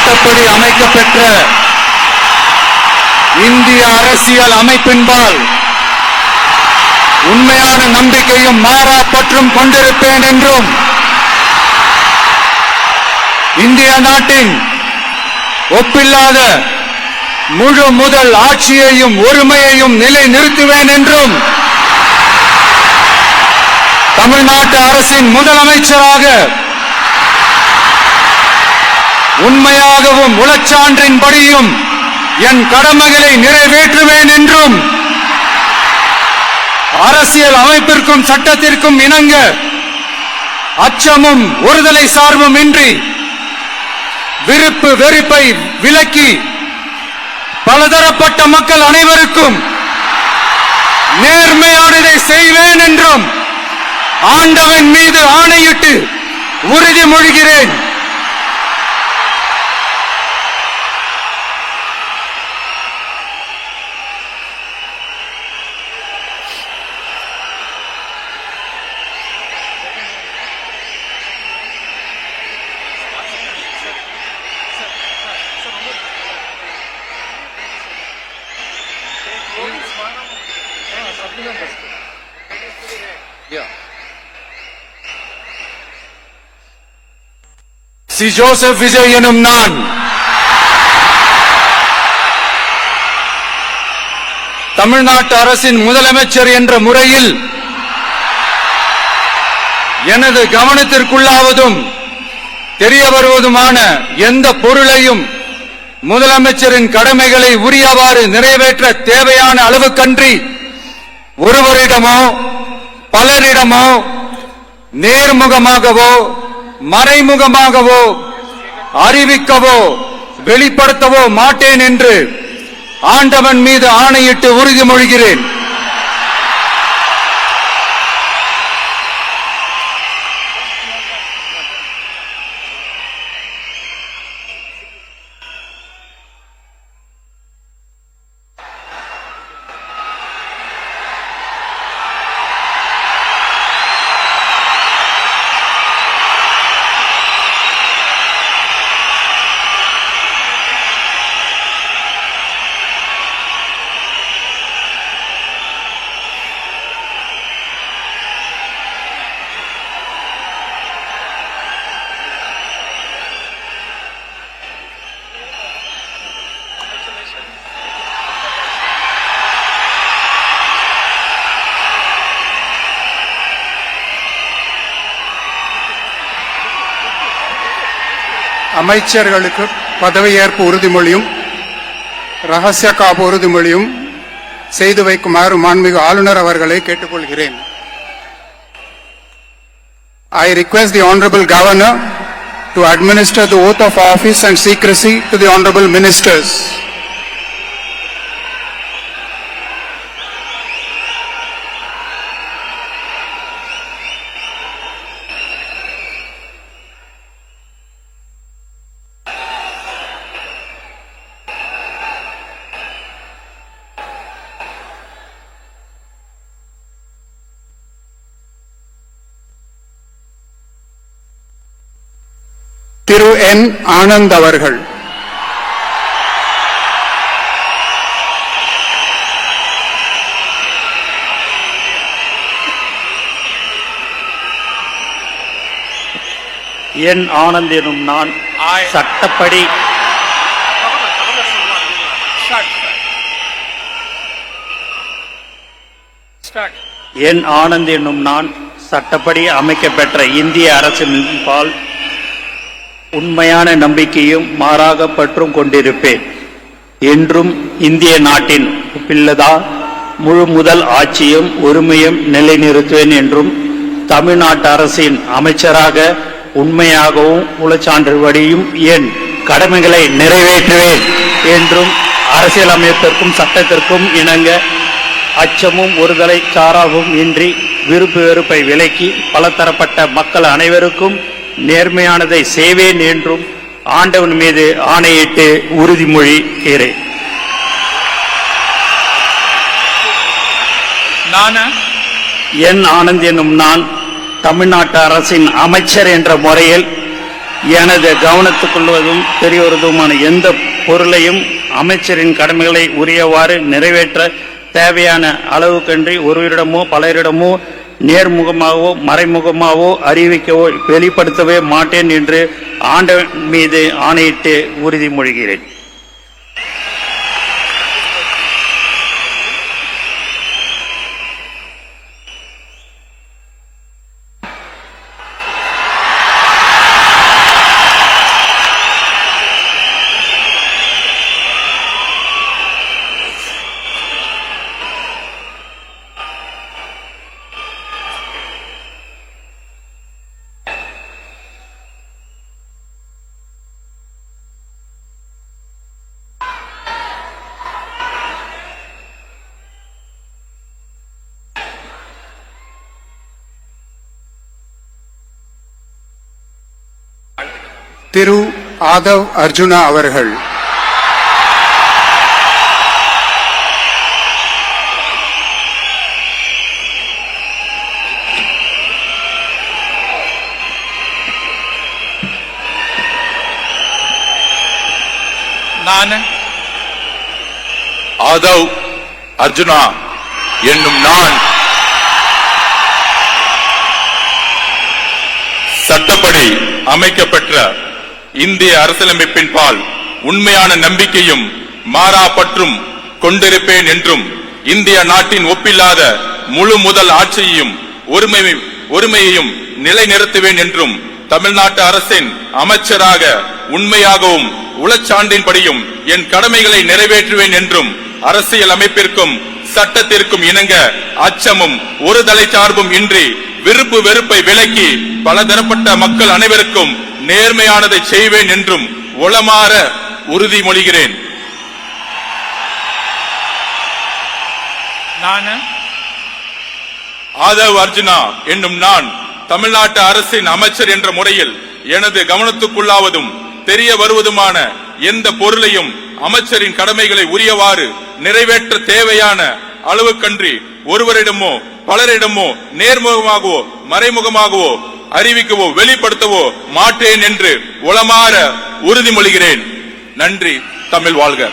சட்டப்படி அமைக்கப்பெற்ற இந்திய அரசியல் அமைப்பின்பால் உண்மையான நம்பிக்கையும் மாறா பற்றும் கொண்டிருப்பேன் என்றும் இந்திய நாட்டின் ஒப்பில்லாத முழு முதல் ஆட்சியையும் ஒருமையையும் நிலைநிறுத்துவேன் என்றும் தமிழ்நாட்டு அரசின் முதலமைச்சராக உண்மையாகவும் உளச்சான்றின்படியும் என் கடமைகளை நிறைவேற்றுவேன் என்றும் அரசியல் அமைப்பிற்கும் சட்டத்திற்கும் இணங்க அச்சமும் ஒருதலை சார்பும் இன்றி விருப்பு வெறுப்பை விலக்கி பலதரப்பட்ட மக்கள் அனைவருக்கும் நேர்மையானதை செய்வேன் என்றும் ஆண்டவன் மீது ஆணையிட்டு உறுதிமொழிகிறேன். சி ஜோசப் விஜய் எனும் நான் தமிழ்நாட்டு அரசின் முதலமைச்சர் என்ற முறையில் எனது கவனத்திற்குள்ளாவதும் தெரிய வருவதுமான எந்த பொருளையும் முதலமைச்சரின் கடமைகளை உரியவாறு நிறைவேற்ற தேவையான அளவுக்கன்றி ஒருவரிடமோ பலரிடமோ நேர்முகமாகவோ மறைமுகமாகவோ அறிவிக்கவோ வெளிப்படுத்தவோ மாட்டேன் என்று ஆண்டவன் மீது ஆணையிட்டு உறுதிமொழிகிறேன். அமைச்சர்களுக்கு பதவியேற்பு உறுதிமொழியும் ரகசிய காப்பு உறுதிமொழியும் செய்து வைக்குமாறு மாண்புமிகு ஆளுநர் அவர்களை கேட்டுக்கொள்கிறேன். I request the Honorable Governor to administer the oath of office and secrecy to the Honorable Ministers. திரு என் ஆனந்த் அவர்கள். என் ஆனந்த் எனும் நான் சட்டப்படி என் ஆனந்த் என்னும் நான் சட்டப்படி அமைக்கப்பெற்ற இந்திய அரசின் பால் உண்மையான நம்பிக்கையும் மாறாக பற்றும் கொண்டிருப்பேன் என்றும் இந்திய நாட்டின் ஒப்பில்லதா முழு முதல் ஆட்சியும் ஒருமையும் நிலைநிறுத்துவேன் என்றும் தமிழ்நாட்டு அரசின் அமைச்சராக உண்மையாகவும் உளச்சான்றுபடியும் என் கடமைகளை நிறைவேற்றுவேன் என்றும் அரசியலமைப்பிற்கும் சட்டத்திற்கும் இணங்க அச்சமும் ஒருதலை சாராவும் இன்றி விருப்பு வெறுப்பை விலக்கி பலதரப்பட்ட மக்கள் அனைவருக்கும் நேர்மையானதை செய்வேன் என்றும் ஆண்டவன் மீது ஆணையிட்டு உறுதிமொழிகிறேன். என் ஆனந்த் என்னும் நான் தமிழ்நாட்டு அரசின் அமைச்சர் என்ற முறையில் எனது கவனத்துக்குள்வதும் தெரியவருவதுமான எந்த பொருளையும் அமைச்சரின் கடமைகளை உரியவாறு நிறைவேற்ற தேவையான அளவுக்கன்றி ஒருவரிடமோ பலரிடமோ நேர்முகமாகவோ மறைமுகமாகவோ அறிவிக்கவோ வெளிப்படுத்தவே மாட்டேன் என்று ஆண்டவன் மீது ஆணையிட்டு உறுதிமொழிகிறேன். திரு ஆதவ் அர்ஜுனா அவர்கள். நான் ஆதவ் அர்ஜுனா என்னும் நான் சட்டப்படி அமைக்கப்பெற்ற இந்திய அரசியலமைப்பின் பால் உண்மையான நம்பிக்கையும் மாறா பற்றும் கொண்டிருப்பேன் என்றும் இந்திய நாட்டின் ஒப்பில்லாத முழு முதல் ஆட்சியையும் ஒருமையையும் நிலைநிறுத்துவேன் என்றும் தமிழ்நாட்டு அரசின் அமைச்சராக உண்மையாகவும் உளச்சான்றின்படியும் என் கடமைகளை நிறைவேற்றுவேன் என்றும் அரசியல் அமைப்பிற்கும் சட்டத்திற்கும் இணங்க அச்சமும் ஒரு தலை சார்பும் இன்றி விருப்பு வெறுப்பை விலக்கி பலதரப்பட்ட மக்கள் அனைவருக்கும் நேர்மையானதை செய்வேன் என்றும் உளமாற உறுதிமொழிகிறேன். ஆதவ் அர்ஜுனா என்னும் நான் தமிழ்நாட்டு அரசின் அமைச்சர் என்ற முறையில் எனது கவனத்துக்குள்ளாவதும் தெரிய வருவதுமான எந்த பொருளையும் அமைச்சரின் கடமைகளை உரியவாறு நிறைவேற்ற தேவையான அளவுக்கன்றி ஒருவரிடமோ பலரிடமோ நேர்முகமாகவோ மறைமுகமாகவோ அறிவிக்கவோ வெளிப்படுத்தவோ மாட்டேன் என்று உளமாற உறுதிமொழிகிறேன். நன்றி. தமிழ் வாழ்க.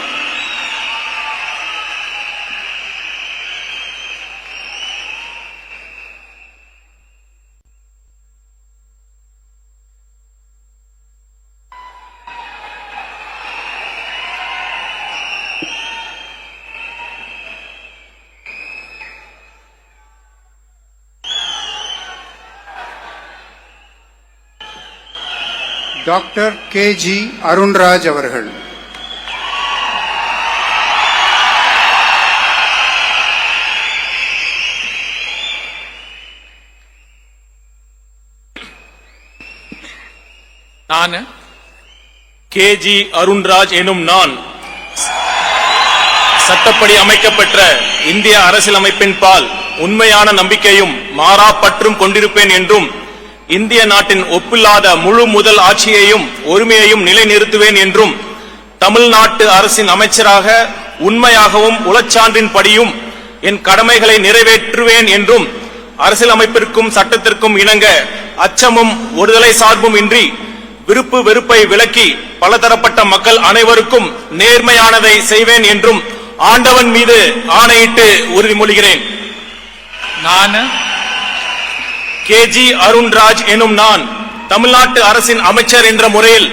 டாக்டர் KG அருண்ராஜ் அவர்கள். நான் KG அருண்ராஜ் எனும் நான் சட்டப்படி அமைக்கப்பெற்ற இந்திய அரசியலமைப்பின் பால் உண்மையான நம்பிக்கையும் மாறா பற்றும் கொண்டிருப்பேன் என்றும் இந்திய நாட்டின் ஒப்பில்லாத முழு முதல் ஆட்சியையும் ஒருமையையும் நிலைநிறுத்துவேன் என்றும் தமிழ்நாட்டு அரசின் அமைச்சராக உண்மையாகவும் உளச்சான்றின்படியும் என் கடமைகளை நிறைவேற்றுவேன் என்றும் அரசியலமைப்பிற்கும் சட்டத்திற்கும் இணங்க அச்சமும் ஒருதலை சார்பும் இன்றி விருப்பு வெறுப்பை விலக்கி பலதரப்பட்ட மக்கள் அனைவருக்கும் நேர்மையானதை செய்வேன் என்றும் ஆண்டவன் மீது ஆணையிட்டு உறுதிமொழிகிறேன். நான் KG அருண்ராஜ் எனும் நான் தமிழ்நாட்டு அரசின் அமைச்சர் என்ற முறையில்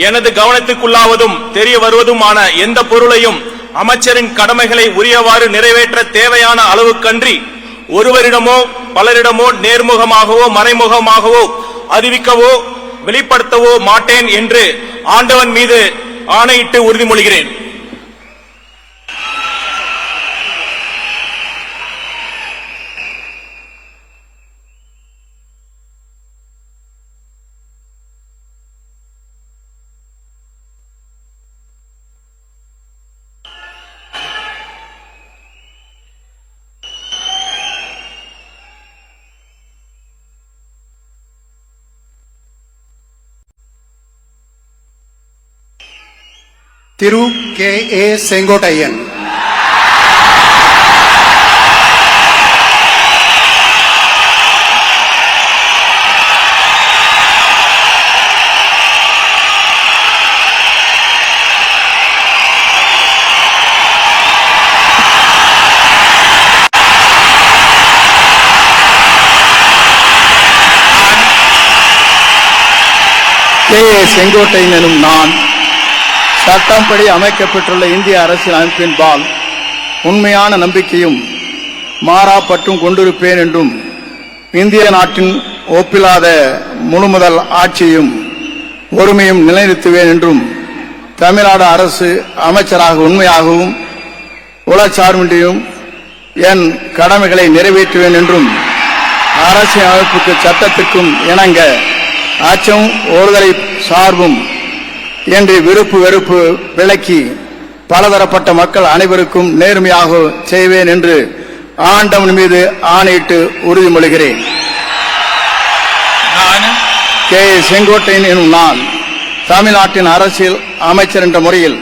எனது கவனத்துக்குள்ளாவதும் தெரிய வருவதுமான எந்த பொருளையும் அமைச்சரின் கடமைகளை உரியவாறு நிறைவேற்ற தேவையான அளவுக்கன்றி ஒருவரிடமோ பலரிடமோ நேர்முகமாகவோ மறைமுகமாகவோ அறிவிக்கவோ வெளிப்படுத்தவோ மாட்டேன் என்று ஆண்டவன் மீது ஆணையிட்டு உறுதிமொழிகிறேன். திரு KA செங்கோட்டையன். கே.ஏ. செங்கோட்டையன் எனும் நான் சட்டப்படி அமைக்கப்பட்டுள்ள இந்திய அரசியல் அமைப்பின்பால் உண்மையான நம்பிக்கையும் மாறாப்பற்றும் கொண்டிருப்பேன் என்றும் இந்திய நாட்டின் ஒப்பில்லாத முழுமுதல் ஆட்சியும் ஒருமையும் நிலைநிறுத்துவேன் என்றும் தமிழ்நாடு அரசு அமைச்சராக உண்மையாகவும் உளச்சார்பின்றியும் என் கடமைகளை நிறைவேற்றுவேன் என்றும் அரசியல் அமைப்புக்கு சட்டத்திற்கும் இணங்க அச்சம் ஒருதலை சார்பும் என்று விருப்பு வெறுப்பு விலக்கி பலதரப்பட்ட மக்கள் அனைவருக்கும் நேர்மையாக செய்வேன் என்று ஆண்டவன் மீது ஆணையிட்டு உறுதிமொழிகிறேன். கே.ஏ. செங்கோட்டையன் எனும் நான் தமிழ்நாட்டின் அரசியல் அமைச்சர் என்ற முறையில்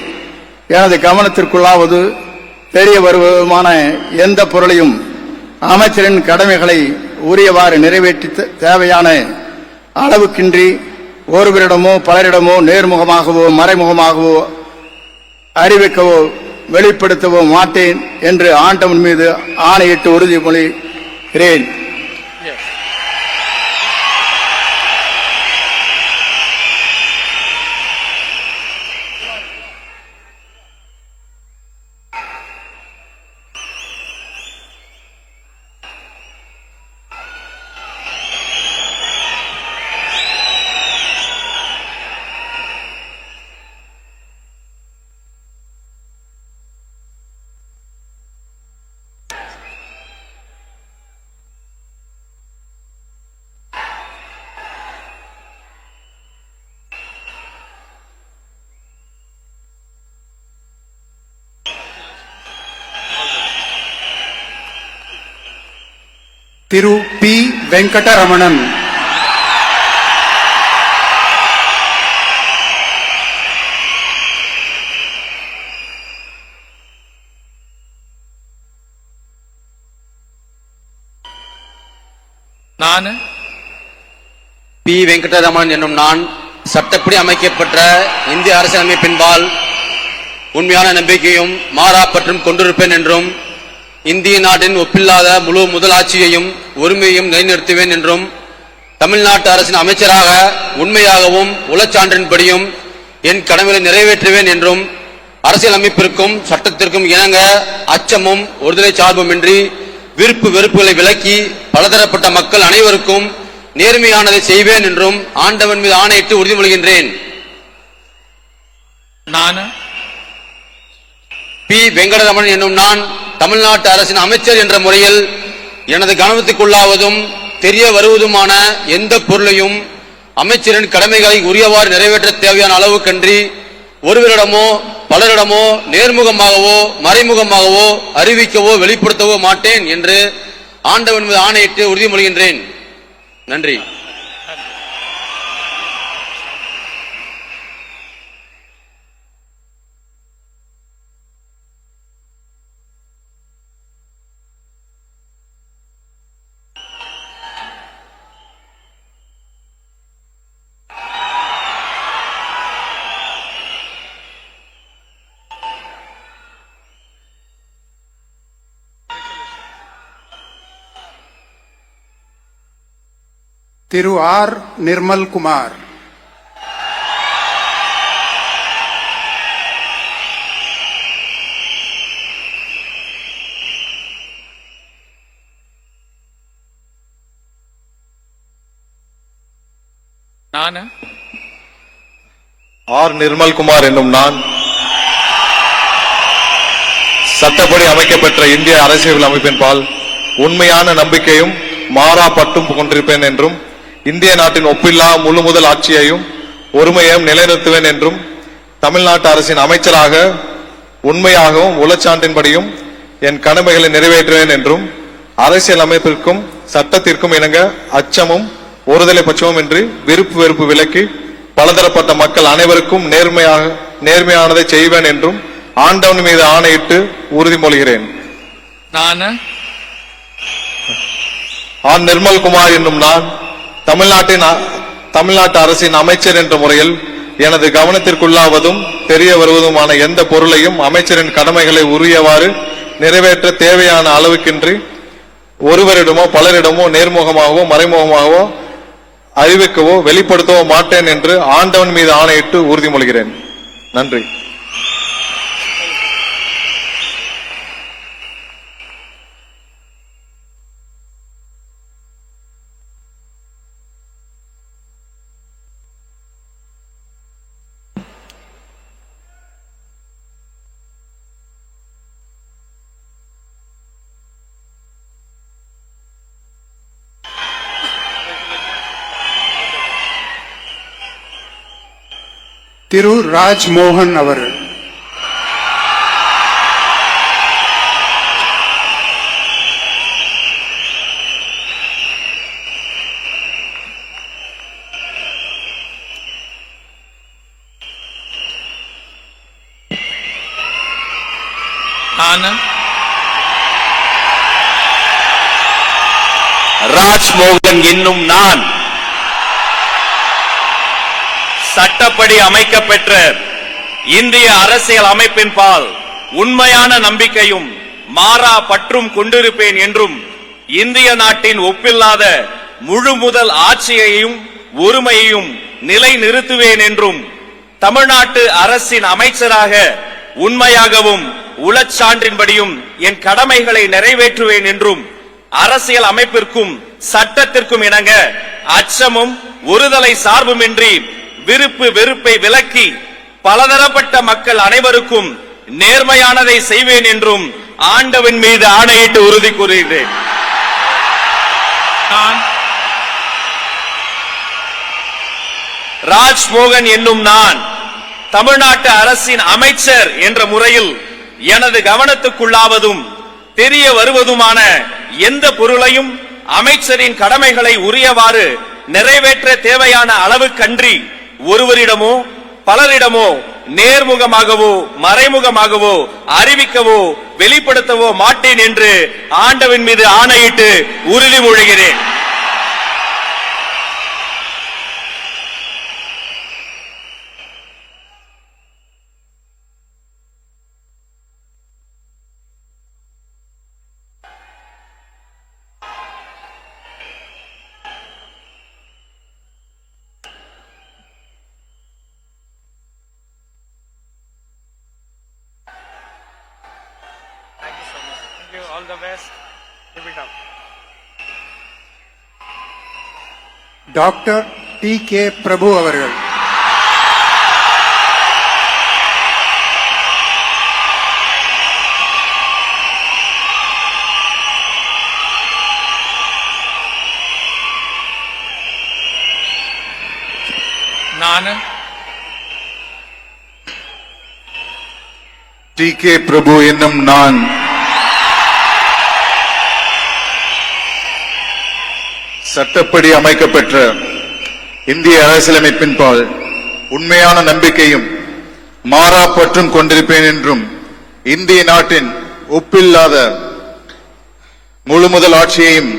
எனது கவனத்திற்குள்ளாவது தெரிய வருவதுமான எந்த பொருளையும் அமைச்சரின் கடமைகளை உரியவாறு நிறைவேற்றி தேவையான அளவுக்கின்றி ஒருவரிடமோ பலரிடமோ நேர்முகமாகவோ மறைமுகமாகவோ அறிவிக்கவோ வெளிப்படுத்தவோ மாட்டேன் என்று ஆண்டவன் மீது ஆணையிட்டு உறுதிமொழிகிறேன். திரு பி. வெங்கடரமணன். நான் பி. வெங்கடரமணன் என்னும் நான் சட்டப்படி அமைக்கப்பட்ட இந்திய அரசியலமைப்பின்பால் உண்மையான நம்பிக்கையும் மாறாப்பற்றும் கொண்டிருப்பேன் என்றும் இந்திய நாட்டின் ஒப்பில்லாத முழு முதலாட்சியையும் ஒருமையையும் நிலைநிறுத்துவேன் என்றும் தமிழ்நாட்டு அரசின் அமைச்சராக உண்மையாகவும் உளச்சான்றின்படியும் என் கடமைகளை நிறைவேற்றுவேன் என்றும் அரசியல் அமைப்பிற்கும் சட்டத்திற்கும் இணங்க அச்சமும் ஒருதலை சார்புமின்றி விருப்பு வெறுப்புகளை விலக்கி பலதரப்பட்ட மக்கள் அனைவருக்கும் நேர்மையானதை செய்வேன் என்றும் ஆண்டவன் மீது ஆணையிட்டு உறுதிமொழிகின்றேன். நான் பி. வெங்கடரமணன் என்னும் நான் தமிழ்நாட்டு அரசின் அமைச்சர் என்ற முறையில் எனது கவனத்துக்குள்ளாவதும் தெரிய வருவதுமான எந்த பொருளையும் அமைச்சரின் கடமைகளை உரியவாறு நிறைவேற்ற தேவையான அளவுக்கன்றி ஒருவரிடமோ பலரிடமோ நேர்முகமாகவோ மறைமுகமாகவோ அறிவிக்கவோ வெளிப்படுத்தவோ மாட்டேன் என்று ஆண்டவன் மீது ஆணையிட்டு உறுதிமொழிகின்றேன். நன்றி. திரு ஆர். நிர்மல் குமார். நான் ஆர். நிர்மல்குமார் என்னும் நான் சட்டப்படி அமைக்கப்பெற்ற இந்திய அரசியல் அமைப்பின்பால் உண்மையான நம்பிக்கையும் மாறா பற்றும் கொண்டிருப்பேன் என்றும் இந்திய நாட்டின் ஒப்பில்லா முழு முதல் ஆட்சியையும் ஒருமையையும் நிலைநிறுத்துவேன் என்றும் தமிழ்நாட்டு அரசின் அமைச்சராக உண்மையாகவும் உளச்சான்றின்படியும் என் கடமைகளை நிறைவேற்றுவேன் என்றும் அரசியல் அமைப்பிற்கும் சட்டத்திற்கும் இணங்க அச்சமும் ஒருதலை பட்சமும் இன்றி விருப்பு வெறுப்பு விலக்கி பலதரப்பட்ட மக்கள் அனைவருக்கும் நேர்மையானதை செய்வேன் என்றும் ஆண்டவன் மீது ஆணையிட்டு உறுதிமொழிகிறேன். நான் ஆர். நிர்மல்குமார் என்னும் நான் தமிழ்நாட்டு அரசின் அமைச்சர் என்ற முறையில் எனது கவனத்திற்குள்ளாவதும் தெரிய வருவதுமான எந்த பொருளையும் அமைச்சரின் கடமைகளை உரியவாறு நிறைவேற்ற தேவையான அளவுக்கின்றி ஒருவரிடமோ பலரிடமோ நேர்முகமாகவோ மறைமுகமாகவோ அறிவிக்கவோ வெளிப்படுத்தவோ மாட்டேன் என்று ஆண்டவன் மீது ஆணையிட்டு உறுதிமொழிகிறேன். நன்றி. திரு ராஜ்மோகன் அவர்கள். நான் ராஜ்மோகன் என்னும் நான் சட்டப்படி அமைக்கப்பெற்ற இந்திய அரசியல் அமைப்பின் பால் உண்மையான நம்பிக்கையும் மாறா பற்றும் கொண்டிருப்பேன் என்றும் இந்திய நாட்டின் ஒப்பில்லாத முழு முதல் ஆட்சியையும் ஒருமையையும் நிலைநிறுத்துவேன் என்றும் தமிழ்நாட்டு அரசின் அமைச்சராக உண்மையாகவும் உளச்சான்றின்படியும் என் கடமைகளை நிறைவேற்றுவேன் என்றும் அரசியல் அமைப்பிற்கும் சட்டத்திற்கும் இணங்க அச்சமும் ஒருதலை சார்புமின்றி விருப்பு வெறுப்பை விலக்கி பலதரப்பட்ட மக்கள் அனைவருக்கும் நேர்மையானதை செய்வேன் என்றும் ஆண்டவன் மீது ஆணையிட்டு உறுதி கூறுகிறேன். ராஜ்மோகன் என்னும் நான் தமிழ்நாட்டு அரசின் அமைச்சர் என்ற முறையில் எனது கவனத்துக்குள்ளாவதும் தெரிய வருவதுமான எந்த பொருளையும் அமைச்சரின் கடமைகளை உரியவாறு நிறைவேற்ற தேவையான அளவுக்கன்றி ஒருவரிடமோ பலரிடமோ நேர்முகமாகவோ மறைமுகமாகவோ அறிவிக்கவோ வெளிப்படுத்தவோ மாட்டேன் என்று ஆண்டவன் மீது ஆணையிட்டு உறுதிமொழிகிறேன். all the best. Keep it up. Doctor D K. Prabhu அவர்கள். நான் டி.கே. பிரபு என்னும் நான் சட்டப்படி அமைக்கப்பெற்ற இந்திய அரசியலமைப்பின் பால் உண்மையான நம்பிக்கையும் மாறா பற்றும் கொண்டிருப்பேன் என்றும் இந்திய நாட்டின் ஒப்பில்லாத முழு முதல் ஆட்சியையும்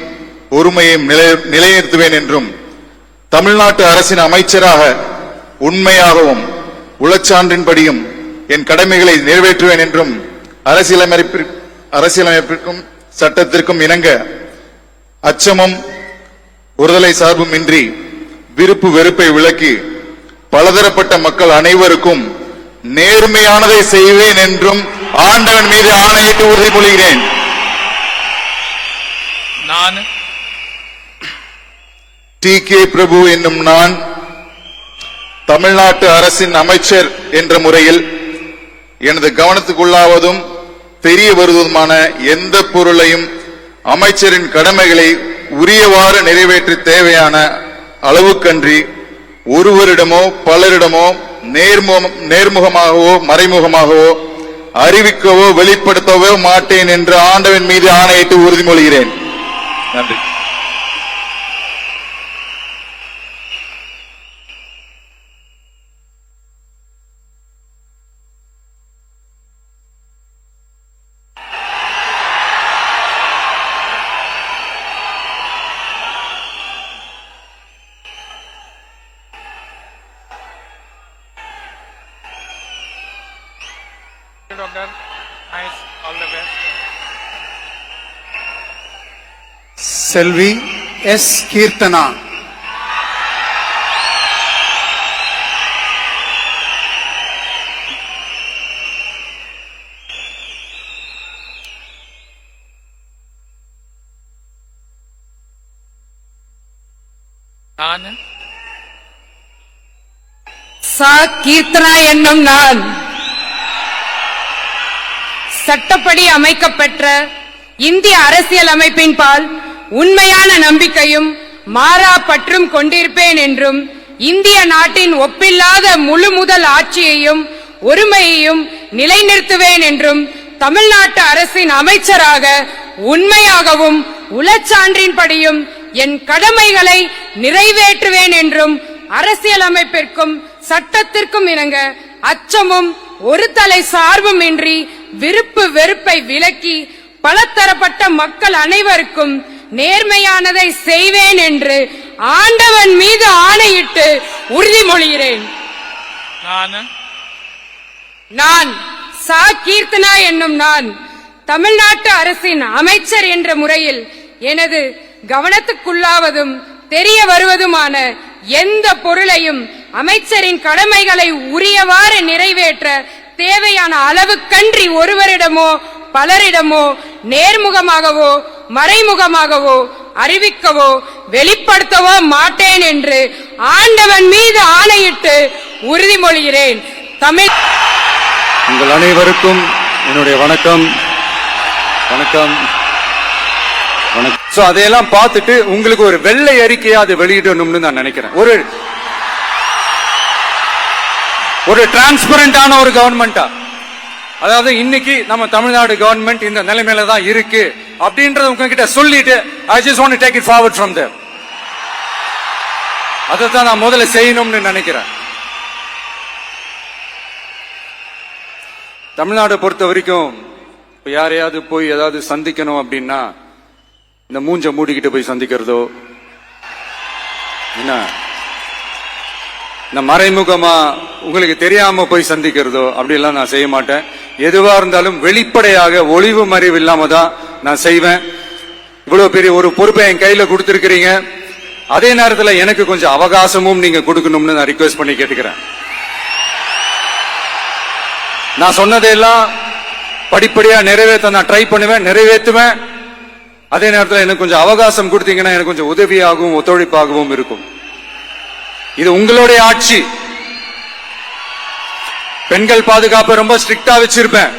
ஒருமையையும் நிலைநிறுத்துவேன் என்றும் தமிழ்நாட்டு அரசின் அமைச்சராக உண்மையாகவும் உளச்சான்றின்படியும் என் கடமைகளை நிறைவேற்றுவேன் என்றும் அரசியலமைப்பிற்கும் சட்டத்திற்கும் இணங்க அச்சமும் ஒருதலை சார்பும் இன்றி விருப்பு வெறுப்பை விலக்கி பலதரப்பட்ட மக்கள் அனைவருக்கும் நேர்மையானதை செய்வேன் என்றும் ஆண்டவன் மீது ஆணையிட்டு உறுதிமொழிகிறேன். நான் டி.கே. பிரபு என்னும் நான் தமிழ்நாட்டு அரசின் அமைச்சர் என்ற முறையில் எனது கவனத்துக்குள்ளாவதும் தெரிய வருவதுமான எந்த பொருளையும் அமைச்சரின் கடமைகளை உரியவாறு நிறைவேற்ற தேவையான அளவுக்கன்றி ஒருவரிடமோ பலரிடமோ நேர்முகமாகவோ மறைமுகமாகவோ அறிவிக்கவோ வெளிப்படுத்தவோ மாட்டேன் என்று ஆண்டவன் மீது ஆணையிட்டு உறுதிமொழிகிறேன். நன்றி. Doctor, nice, all the best. Selvi S. Keerthana. நான் சா கீர்த்தனா என்னும் நான் சட்டப்படி அமைக்கப்பெற்ற இந்திய அரசியல் அமைப்பின் பால் உண்மையான நம்பிக்கையும் மாறா பற்றும் கொண்டிருப்பேன் என்றும் இந்திய நாட்டின் ஒப்பில்லாத முழு முதல் ஆட்சியையும் ஒருமையையும் நிலைநிறுத்துவேன் என்றும் தமிழ்நாட்டு அரசின் அமைச்சராக உண்மையாகவும் உளச்சான்றின்படியும் என் கடமைகளை நிறைவேற்றுவேன் என்றும் அரசியலமைப்பிற்கும் சட்டத்திற்கும் இணங்க அச்சமும் ஒரு தலை சார்பும் இன்றி விருப்பு வெறுப்பை விலக்கி பலதரப்பட்ட மக்கள் அனைவருக்கும் நேர்மையானதை செய்வேன் என்று ஆண்டவன் மீது ஆணையிட்டு உறுதிமொழிகிறேன். நான் சா கீர்த்தனா என்னும் நான் தமிழ்நாட்டு அரசின் அமைச்சர் என்ற முறையில் எனது கவனத்துக்குள்ளாவதும் தெரிய வருவதுமான எந்த பொருளையும் அமைச்சரின் கடமைகளை உரியவாறு நிறைவேற்ற தேவையான அளவுக்கன்றி ஒருவரிடமோ பலரிடமோ நேர்முகமாகவோ மறைமுகமாகவோ அறிவிக்கவோ வெளிப்படுத்தவோ மாட்டேன் என்று ஆண்டவன் மீது ஆணையிட்டு உறுதிமொழிகிறேன். தமிழ் உங்கள் அனைவருக்கும் என்னுடைய வணக்கம். வணக்கம். சோ அதையெல்லாம் பார்த்துட்டு உங்களுக்கு ஒரு வெள்ளை அறிக்கையா அதை வெளியிடணும்னு நான் நினைக்கிறேன். ஒரு டிரான்ஸ்பரண்டான ஒரு கவர்மெண்டா, அதாவது இன்னைக்கு நம்ம தமிழ்நாடு கவர்மெண்ட் இந்த நிலைமையில தான் இருக்கு அப்படின்றத உங்ககிட்ட சொல்லிட்டு I just want to take it forward from there. அதைத்தான் நான் முதல்ல செய்யணும்னு நினைக்கிறேன். தமிழ்நாடு பொறுத்த வரைக்கும் இப்ப யாரையாவது போய் ஏதாவது சந்திக்கணும் அப்படின்னா இந்த மூஞ்ச மூடிக்கிட்டு போய் சந்திக்கிறதோ, என்ன இந்த மறைமுகமா உங்களுக்கு தெரியாம போய் சந்திக்கிறதோ அப்படிலாம் நான் செய்ய மாட்டேன். எதுவா இருந்தாலும் வெளிப்படையாக ஒளிவு மறைவு இல்லாம தான் நான் செய்வேன். இவ்வளவு பெரிய ஒரு பொறுப்பை என் கையில கொடுத்திருக்கிறீங்க, அதே நேரத்தில் எனக்கு கொஞ்சம் அவகாசமும் நீங்க கொடுக்கணும்னு நான் ரிக்வெஸ்ட் பண்ணி கேட்டுக்கிறேன். நான் சொன்னதையெல்லாம் படிப்படியா நிறைவேற்ற நான் ட்ரை பண்ணுவேன், நிறைவேற்றுவேன். அதே நேரத்தில் எனக்கு கொஞ்சம் அவகாசம் கொடுத்தீங்கன்னா எனக்கு கொஞ்சம் உதவியாகவும் ஒத்துழைப்பாகவும் இருக்கும். இது உங்களுடைய ஆட்சி. பெண்கள் பாதுகாப்பை ரொம்ப ஸ்ட்ரிக்டா வச்சிருப்பேன்.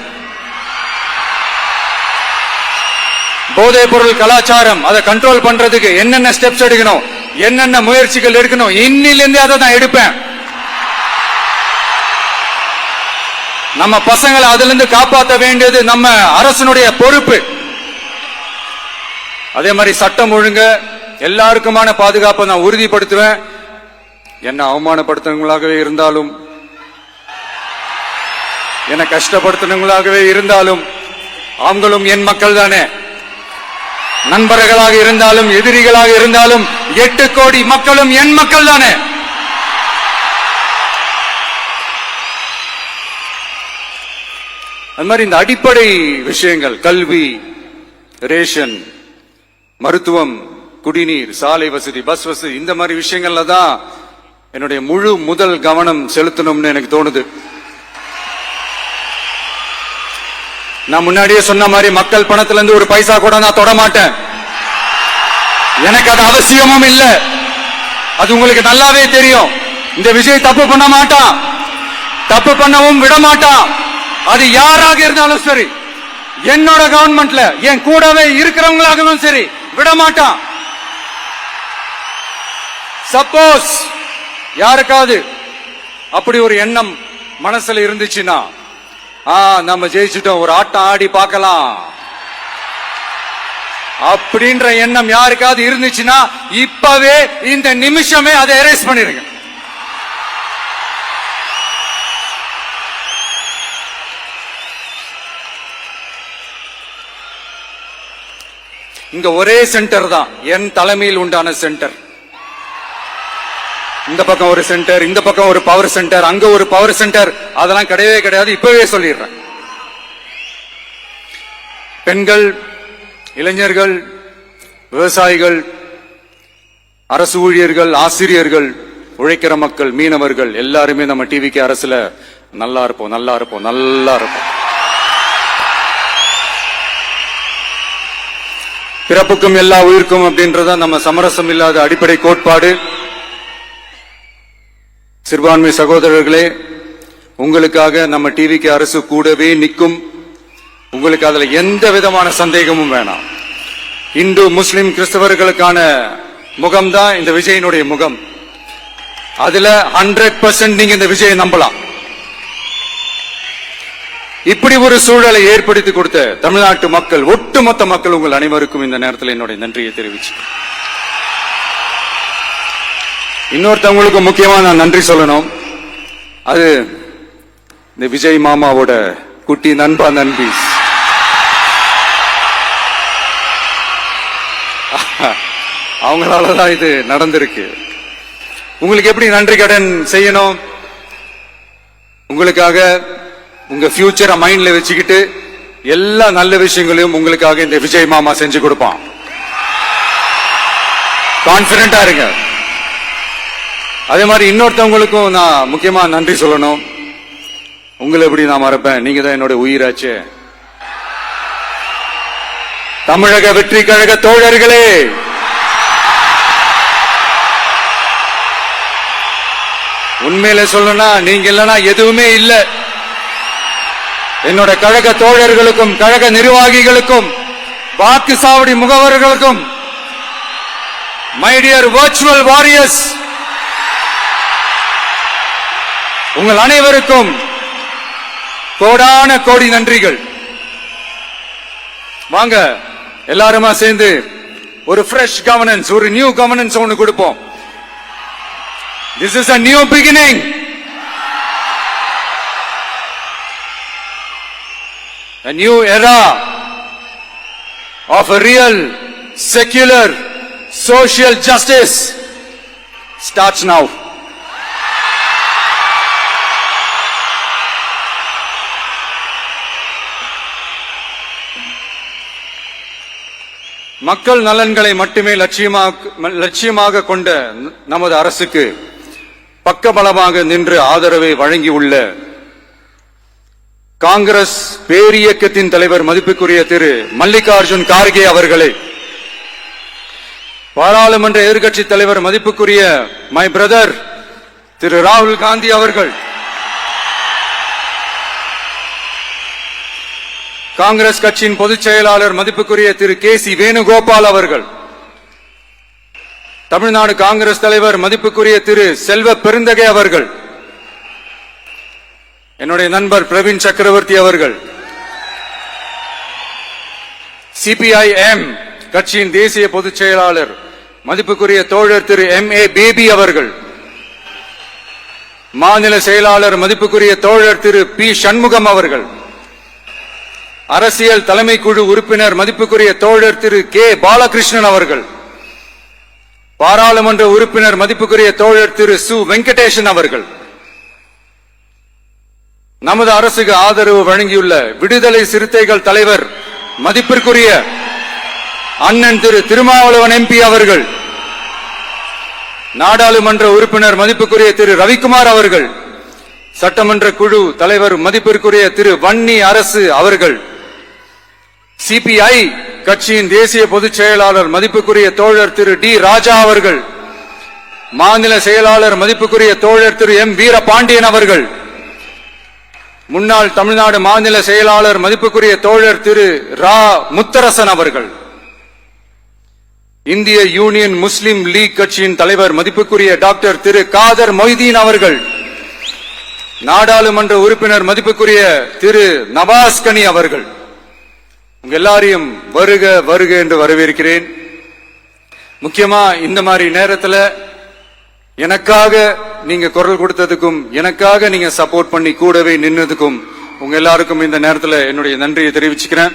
போதைப் பொருள் கலாச்சாரம் அதை கண்ட்ரோல் பண்றதுக்கு என்னென்ன ஸ்டெப்ஸ் எடுக்கணும், என்னென்ன முயற்சிகள் எடுக்கணும், இன்னிலிருந்து அதை நான் எடுப்பேன். நம்ம பசங்களை அதுல இருந்து காப்பாற்ற வேண்டியது நம்ம அரசனுடைய பொறுப்பு. அதே மாதிரி சட்டம் ஒழுங்கு எல்லாருக்குமான பாதுகாப்பை நான் உறுதிப்படுத்துவேன். என்ன அவமானப்படுத்துறவங்களாகவே இருந்தாலும், என்ன கஷ்டப்படுத்துறவங்களாகவே இருந்தாலும், அவங்களும் என் மக்கள் தானே. நண்பர்களாக இருந்தாலும் எதிரிகளாக இருந்தாலும் 8 கோடி மக்களும் என் மக்கள் தானே. அது மாதிரி இந்த அடிப்படை விஷயங்கள், கல்வி, ரேஷன், மருத்துவம், குடிநீர், சாலை வசதி, பஸ் வசதி, இந்த மாதிரி விஷயங்கள்ல தான் என்னுடைய முழு முதல் கவனம் செலுத்தணும்னு எனக்கு தோணுது. நான் முன்னாடியே சொன்ன மாதிரி மக்கள் பணத்துல இருந்து ஒரு பைசா கூட நான் தொட மாட்டேன். எனக்கு அது அவசியமும் இல்லை. அது உங்களுக்கு நல்லாவே தெரியும். இந்த விஜய் தப்பு பண்ண மாட்டான், தப்பு பண்ணவும் விட மாட்டான். அது யாராக இருந்தாலும் சரி, என்னோட கவர்மெண்ட்ல என் கூடவே இருக்கிறவங்களாகவும் சரி, விட மாட்டான். சப்போஸ் யாருக்காவது அப்படி ஒரு எண்ணம் மனசுல இருந்துச்சுன்னா, நம்ம ஜெயிச்சுட்டோம், ஒரு ஆட்டம் ஆடி பார்க்கலாம் அப்படின்ற எண்ணம் யாருக்காவது இருந்துச்சுன்னா இப்பவே இந்த நிமிஷமே அதை எரேஸ் பண்ணிருங்க. இங்க ஒரே சென்டர் தான், என் தலைமையில் உண்டான சென்டர். இந்த பக்கம் ஒரு சென்டர், இந்த பக்கம் ஒரு பவர் சென்டர், அங்க ஒரு பவர் சென்டர், அதெல்லாம் கிடையவே கிடையாது. இப்பவே சொல்லிடுறேன். பெண்கள், இளைஞர்கள், விவசாயிகள், அரசு ஊழியர்கள், ஆசிரியர்கள், உழைக்கிற மக்கள், மீனவர்கள் எல்லாருமே நம்ம டிவிக்கு அரசுல நல்லா இருப்போம், நல்லா இருப்போம், நல்லா இருப்போம். பிறப்புக்கும் எல்லா உயிருக்கும் அப்படின்றத நம்ம சமரசம் இல்லாத அடிப்படை கோட்பாடு. சிறுபான்மை சகோதரர்களே, உங்களுக்காக நம்ம டிவிக்கு அரசு கூடவே நிற்கும். உங்களுக்கு அதுல எந்த விதமான சந்தேகமும் வேணாம். இந்து முஸ்லிம் கிறிஸ்தவர்களுக்கான முகம்தான் இந்த விஜயனுடைய முகம். அதுல 100% நீங்க இந்த விஜயை நம்பலாம். இப்படி ஒரு சூழலை ஏற்படுத்தி கொடுத்த தமிழ்நாட்டு மக்கள், ஒட்டுமொத்த மக்கள், உங்கள் அனைவருக்கும் இந்த நேரத்தில் என்னுடைய நன்றியை தெரிவிச்சு, இன்னொருத்தவங்களுக்கு முக்கியமா நான் நன்றி சொல்லணும். அது இந்த விஜய் மாமாவோட குட்டி நண்பா நண்பி. அவங்களாலதான் இது நடந்திருக்கு. உங்களுக்கு எப்படி நன்றி கடன் செய்யணும்? உங்களுக்காக உங்க ஃபியூச்சரை மைண்ட்ல வச்சுக்கிட்டு எல்லா நல்ல விஷயங்களையும் உங்களுக்காக இந்த விஜய் மாமா செஞ்சு கொடுப்பான். கான்பிடண்டா இருங்க. அதே மாதிரி இன்னொருத்தவங்களுக்கும் நான் முக்கியமா நன்றி சொல்லணும். உங்களை எப்படி நான் மறப்பேன்? நீங்க தான் என்னோட உயிராச்சு. தமிழக வெற்றி கழக தோழர்களே, உண்மையில சொல்லணும்னா நீங்க இல்லைன்னா எதுவுமே இல்ல. என்னோட கழக தோழர்களுக்கும் கழக நிர்வாகிகளுக்கும் வாக்கு சாவடி முகவர்களுக்கும், மை டியர் வர்ச்சுவல் வாரியர்ஸ், உங்கள் அனைவருக்கும் கோடான கோடி நன்றிகள். வாங்க எல்லாருமா சேர்ந்து ஒரு ஃப்ரெஷ் கவர்னன்ஸ், ஒரு நியூ கவர்னன்ஸ் ஒன்னு கொடுப்போம். This is a new beginning. A new era of a real, secular, social justice starts now. மக்கள் நலன்களை மட்டுமே லட்சியமாக கொண்ட நமது அரசுக்கு பக்கபலமாக நின்று ஆதரவை வழங்கியுள்ள காங்கிரஸ் பேரியக்கத்தின் தலைவர் மதிப்புக்குரிய திரு மல்லிகார்ஜுன் கார்கே அவர்களே, பாராளுமன்ற எதிர்க்கட்சி தலைவர் மதிப்புக்குரிய மை பிரதர் திரு ராகுல் காந்தி அவர்கள், காங்கிரஸ் கட்சியின் பொதுச் செயலாளர் மதிப்புக்குரிய திரு கே.சி. வேணுகோபால் அவர்கள், தமிழ்நாடு காங்கிரஸ் தலைவர் மதிப்புக்குரிய திரு செல்வ பெருந்தகை அவர்கள், என்னுடைய நண்பர் பிரவீன் சக்கரவர்த்தி அவர்கள், சிபிஐஎம் கட்சியின் தேசிய பொதுச் செயலாளர் மதிப்புக்குரிய தோழர் திரு M.A. பேபி அவர்கள், மாநில செயலாளர் மதிப்புக்குரிய தோழர் திரு பி. சண்முகம் அவர்கள், அரசியல் தலைமை குழு உறுப்பினர் மதிப்புக்குரிய தோழர் திரு கே. பாலகிருஷ்ணன் அவர்கள், பாராளுமன்ற உறுப்பினர் மதிப்புக்குரிய தோழர் திரு சு. வெங்கடேசன் அவர்கள், நமது அரசுக்கு ஆதரவு வழங்கியுள்ள விடுதலை சிறுத்தைகள் தலைவர் மதிப்பிற்குரிய அண்ணன் திரு திருமாவளவன் MP அவர்கள், நாடாளுமன்ற உறுப்பினர் மதிப்புக்குரிய திரு ரவிக்குமார் அவர்கள், சட்டமன்ற குழு தலைவர் மதிப்பிற்குரிய திரு வன்னி அரசு அவர்கள், சிபிஐ கட்சியின் தேசிய பொதுச் செயலாளர் மதிப்புக்குரிய தோழர் திரு டி. ராஜா அவர்கள், மாநில செயலாளர் மதிப்புக்குரிய தோழர் திரு M. வீரபாண்டியன் அவர்கள், முன்னாள் தமிழ்நாடு மாநில செயலாளர் மதிப்புக்குரிய தோழர் திரு ரா. முத்தரசன் அவர்கள், இந்திய யூனியன் முஸ்லிம் லீக் கட்சியின் தலைவர் மதிப்புக்குரிய டாக்டர் திரு காதர் மொய்தீன் அவர்கள், நாடாளுமன்ற உறுப்பினர் மதிப்புக்குரிய திரு நவாஸ் கனி அவர்கள், உங்க எல்லாரையும் வருக வருக என்று வரவேற்கிறேன். முக்கியமா இந்த மாதிரி நேரத்தில் எனக்காக நீங்க குரல் கொடுத்ததுக்கும், எனக்காக நீங்க சப்போர்ட் பண்ணி கூடவே நின்னதுக்கும் உங்க எல்லாருக்கும் இந்த நேரத்தில் என்னுடைய நன்றியை தெரிவிச்சுக்கிறேன்.